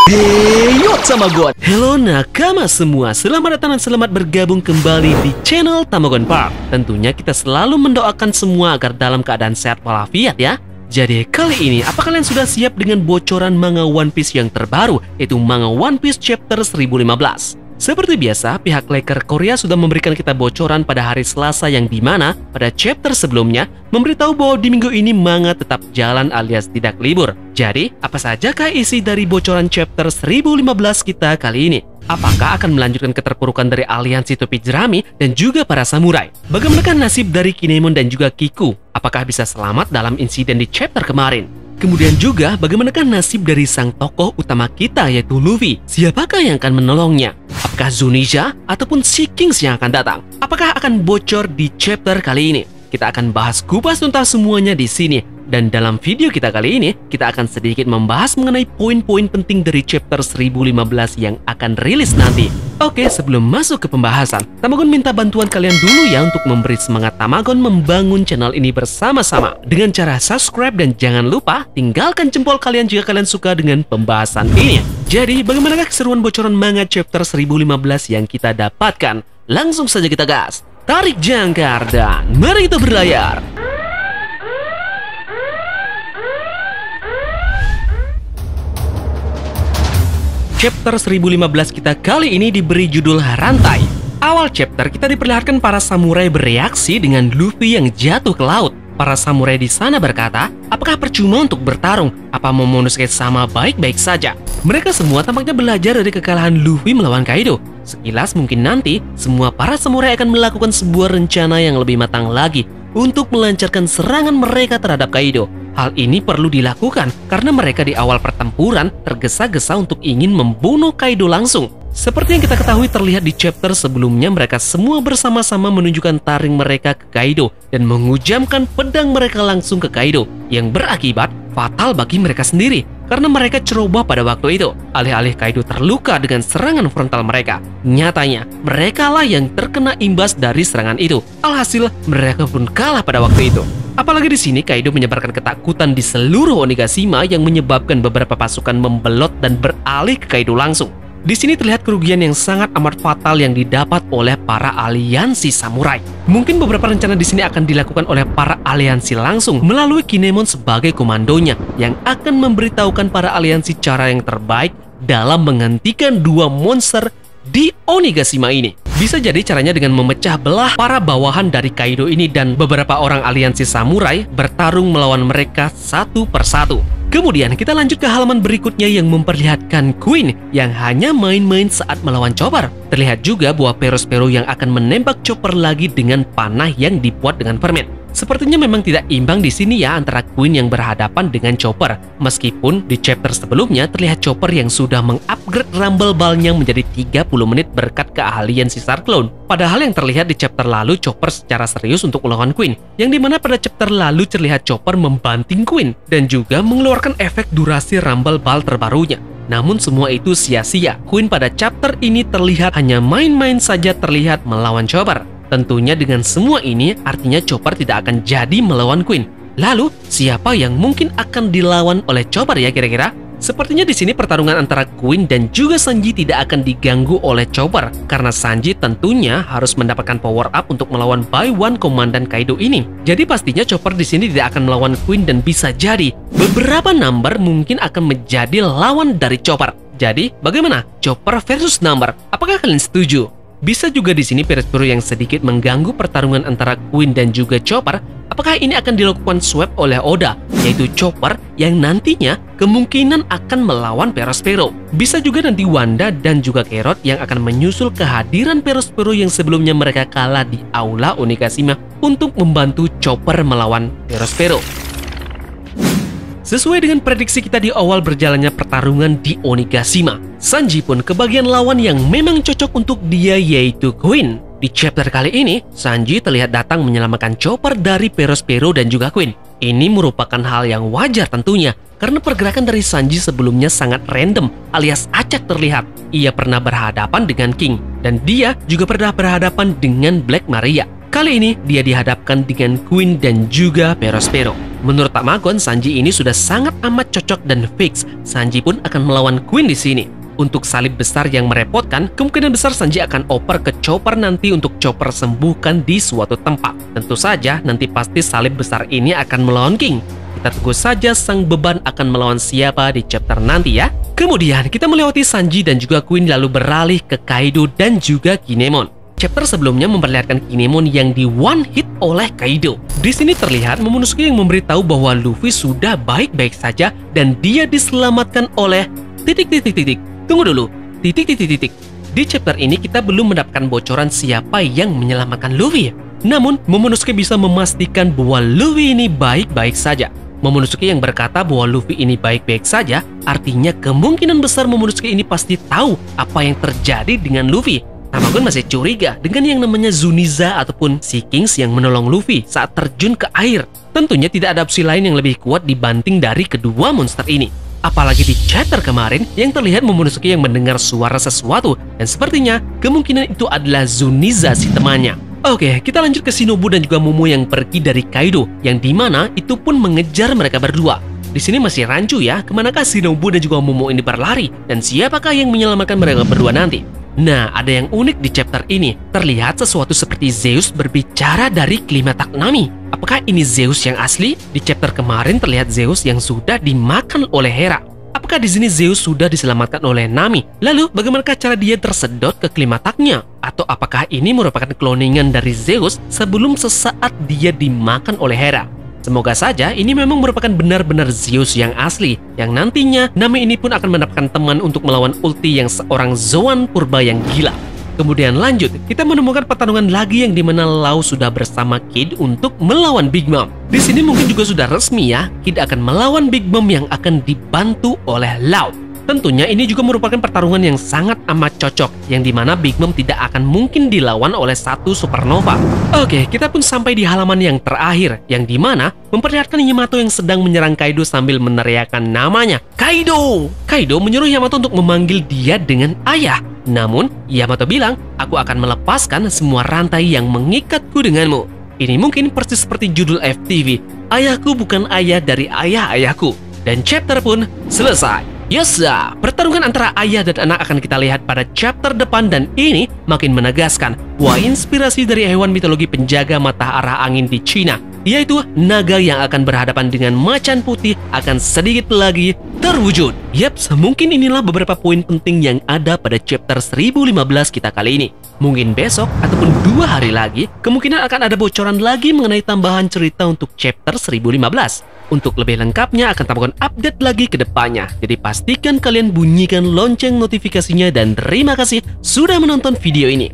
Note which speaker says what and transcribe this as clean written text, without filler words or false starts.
Speaker 1: Heyo Tamagon. Halo nakama semua, selamat datang dan selamat bergabung kembali di channel Tamagon Park. Tentunya kita selalu mendoakan semua agar dalam keadaan sehat walafiat ya. Jadi kali ini, apa kalian sudah siap dengan bocoran manga One Piece yang terbaru, yaitu manga One Piece Chapter 1015? Seperti biasa, pihak leaker Korea sudah memberikan kita bocoran pada hari Selasa yang dimana pada chapter sebelumnya memberitahu bahwa di minggu ini manga tetap jalan alias tidak libur. Jadi, apa sajakah isi dari bocoran chapter 1015 kita kali ini? Apakah akan melanjutkan keterpurukan dari aliansi topi jerami dan juga para samurai? Bagaimanakah nasib dari Kinemon dan juga Kiku? Apakah bisa selamat dalam insiden di chapter kemarin? Kemudian juga bagaimanakah nasib dari sang tokoh utama kita yaitu Luffy? Siapakah yang akan menolongnya? Apakah Zunisha ataupun Sea Kings yang akan datang? Apakah akan bocor di chapter kali ini? Kita akan bahas kupas tuntas semuanya di sini. Dan dalam video kita kali ini, kita akan sedikit membahas mengenai poin-poin penting dari chapter 1015 yang akan rilis nanti. Oke, sebelum masuk ke pembahasan, Tamagon minta bantuan kalian dulu ya untuk memberi semangat Tamagon membangun channel ini bersama-sama dengan cara subscribe dan jangan lupa tinggalkan jempol kalian jika kalian suka dengan pembahasan ini. Jadi, bagaimanakah keseruan bocoran manga chapter 1015 yang kita dapatkan? Langsung saja kita gas, tarik jangkar dan mari kita berlayar. Chapter 1015 kita kali ini diberi judul Rantai. Awal chapter kita diperlihatkan para samurai bereaksi dengan Luffy yang jatuh ke laut. Para samurai di sana berkata, apakah percuma untuk bertarung? Apa Momonosuke sama baik-baik saja? Mereka semua tampaknya belajar dari kekalahan Luffy melawan Kaido. Sekilas mungkin nanti, semua para samurai akan melakukan sebuah rencana yang lebih matang lagi untuk melancarkan serangan mereka terhadap Kaido. Hal ini perlu dilakukan karena mereka di awal pertempuran tergesa-gesa untuk ingin membunuh Kaido langsung. Seperti yang kita ketahui terlihat di chapter sebelumnya, mereka semua bersama-sama menunjukkan taring mereka ke Kaido dan menghujamkan pedang mereka langsung ke Kaido yang berakibat fatal bagi mereka sendiri karena mereka ceroboh pada waktu itu. Alih-alih Kaido terluka dengan serangan frontal mereka, nyatanya merekalah yang terkena imbas dari serangan itu. Alhasil mereka pun kalah pada waktu itu. Apalagi di sini Kaido menyebarkan ketakutan di seluruh Onigashima yang menyebabkan beberapa pasukan membelot dan beralih ke Kaido langsung. Di sini terlihat kerugian yang sangat amat fatal yang didapat oleh para aliansi samurai. Mungkin beberapa rencana di sini akan dilakukan oleh para aliansi langsung melalui Kinemon sebagai komandonya yang akan memberitahukan para aliansi cara yang terbaik dalam menghentikan dua monster di Onigashima ini. Bisa jadi caranya dengan memecah belah para bawahan dari Kaido ini dan beberapa orang aliansi samurai bertarung melawan mereka satu persatu. Kemudian kita lanjut ke halaman berikutnya yang memperlihatkan Queen yang hanya main-main saat melawan Chopper. Terlihat juga buah Perospero yang akan menembak Chopper lagi dengan panah yang dibuat dengan permen. Sepertinya memang tidak imbang di sini ya antara Queen yang berhadapan dengan Chopper. Meskipun di chapter sebelumnya terlihat Chopper yang sudah mengupgrade Rumble Ball-nya menjadi 30 menit berkat keahlian si Cyclone. Padahal yang terlihat di chapter lalu Chopper secara serius untuk melawan Queen. Yang dimana pada chapter lalu terlihat Chopper membanting Queen dan juga mengeluarkan efek durasi Rumble Ball terbarunya. Namun semua itu sia-sia. Queen pada chapter ini terlihat hanya main-main saja terlihat melawan Chopper. Tentunya dengan semua ini artinya Chopper tidak akan jadi melawan Queen. Lalu siapa yang mungkin akan dilawan oleh Chopper ya kira-kira? Sepertinya di sini pertarungan antara Queen dan juga Sanji tidak akan diganggu oleh Chopper karena Sanji tentunya harus mendapatkan power up untuk melawan By One Komandan Kaido ini. Jadi pastinya Chopper di sini tidak akan melawan Queen dan bisa jadi beberapa number mungkin akan menjadi lawan dari Chopper. Jadi bagaimana? Chopper versus number. Apakah kalian setuju? Bisa juga di sini Perospero yang sedikit mengganggu pertarungan antara Queen dan juga Chopper. Apakah ini akan dilakukan swap oleh Oda, yaitu Chopper yang nantinya kemungkinan akan melawan Perospero. Bisa juga nanti Wanda dan juga Carrot yang akan menyusul kehadiran Perospero yang sebelumnya mereka kalah di Aula Onigashima untuk membantu Chopper melawan Perospero. Sesuai dengan prediksi kita di awal berjalannya pertarungan di Onigashima, Sanji pun kebagian lawan yang memang cocok untuk dia yaitu Queen. Di chapter kali ini, Sanji terlihat datang menyelamatkan Chopper dari Perospero dan juga Queen. Ini merupakan hal yang wajar tentunya, karena pergerakan dari Sanji sebelumnya sangat random alias acak terlihat. Ia pernah berhadapan dengan King, dan dia juga pernah berhadapan dengan Black Maria. Kali ini dia dihadapkan dengan Queen dan juga Perospero. Menurut Pak Magon, Sanji ini sudah sangat amat cocok dan fix. Sanji pun akan melawan Queen di sini. Untuk salib besar yang merepotkan, kemungkinan besar Sanji akan oper ke Chopper nanti untuk Chopper sembuhkan di suatu tempat. Tentu saja nanti pasti salib besar ini akan melawan King. Kita tunggu saja sang beban akan melawan siapa di chapter nanti ya. Kemudian kita melewati Sanji dan juga Queen lalu beralih ke Kaido dan juga Kinemon. Chapter sebelumnya memperlihatkan Kinemon yang di one hit oleh Kaido. Di sini terlihat Momonosuke yang memberitahu bahwa Luffy sudah baik-baik saja dan dia diselamatkan oleh ... Tunggu dulu, ... Di chapter ini kita belum mendapatkan bocoran siapa yang menyelamatkan Luffy. Namun, Momonosuke bisa memastikan bahwa Luffy ini baik-baik saja. Momonosuke yang berkata bahwa Luffy ini baik-baik saja, artinya kemungkinan besar Momonosuke ini pasti tahu apa yang terjadi dengan Luffy. Tamagon masih curiga dengan yang namanya Zuniza ataupun Sea Kings yang menolong Luffy saat terjun ke air. Tentunya tidak ada opsi lain yang lebih kuat dibanding dari kedua monster ini. Apalagi di chapter kemarin yang terlihat Momonosuke yang mendengar suara sesuatu dan sepertinya kemungkinan itu adalah Zuniza si temannya. Oke, kita lanjut ke Shinobu dan juga Momo yang pergi dari Kaido, yang dimana itu pun mengejar mereka berdua. Di sini masih rancu ya, kemanakah Shinobu dan juga Momo ini berlari, dan siapakah yang menyelamatkan mereka berdua nanti? Nah, ada yang unik di chapter ini. Terlihat sesuatu seperti Zeus berbicara dari Klimatak Nami. Apakah ini Zeus yang asli? Di chapter kemarin terlihat Zeus yang sudah dimakan oleh Hera. Apakah di sini Zeus sudah diselamatkan oleh Nami? Lalu, bagaimanakah cara dia tersedot ke Klimataknya? Atau apakah ini merupakan cloningan dari Zeus sebelum sesaat dia dimakan oleh Hera? Semoga saja ini memang merupakan benar-benar Zeus yang asli, yang nantinya Nami ini pun akan mendapatkan teman untuk melawan ulti yang seorang Zoan purba yang gila. Kemudian lanjut, kita menemukan pertarungan lagi yang dimana Law sudah bersama Kid untuk melawan Big Mom. Di sini mungkin juga sudah resmi ya, Kid akan melawan Big Mom yang akan dibantu oleh Law. Tentunya ini juga merupakan pertarungan yang sangat amat cocok, yang dimana Big Mom tidak akan mungkin dilawan oleh satu supernova. Oke, kita pun sampai di halaman yang terakhir, yang dimana memperlihatkan Yamato yang sedang menyerang Kaido sambil meneriakkan namanya, Kaido! Kaido menyuruh Yamato untuk memanggil dia dengan ayah. Namun, Yamato bilang, aku akan melepaskan semua rantai yang mengikatku denganmu. Ini mungkin persis seperti judul FTV, ayahku bukan ayah dari ayah-ayahku. Dan chapter pun selesai. Yes, pertarungan antara ayah dan anak akan kita lihat pada chapter depan dan ini makin menegaskan bahwa inspirasi dari hewan mitologi penjaga mata arah angin di Cina, yaitu naga yang akan berhadapan dengan macan putih akan sedikit lagi terwujud. Yaps, mungkin inilah beberapa poin penting yang ada pada chapter 1015 kita kali ini. Mungkin besok ataupun 2 hari lagi, kemungkinan akan ada bocoran lagi mengenai tambahan cerita untuk chapter 1015. Untuk lebih lengkapnya akan tambahkan update lagi ke depannya. Jadi pastikan kalian bunyikan lonceng notifikasinya dan terima kasih sudah menonton video ini.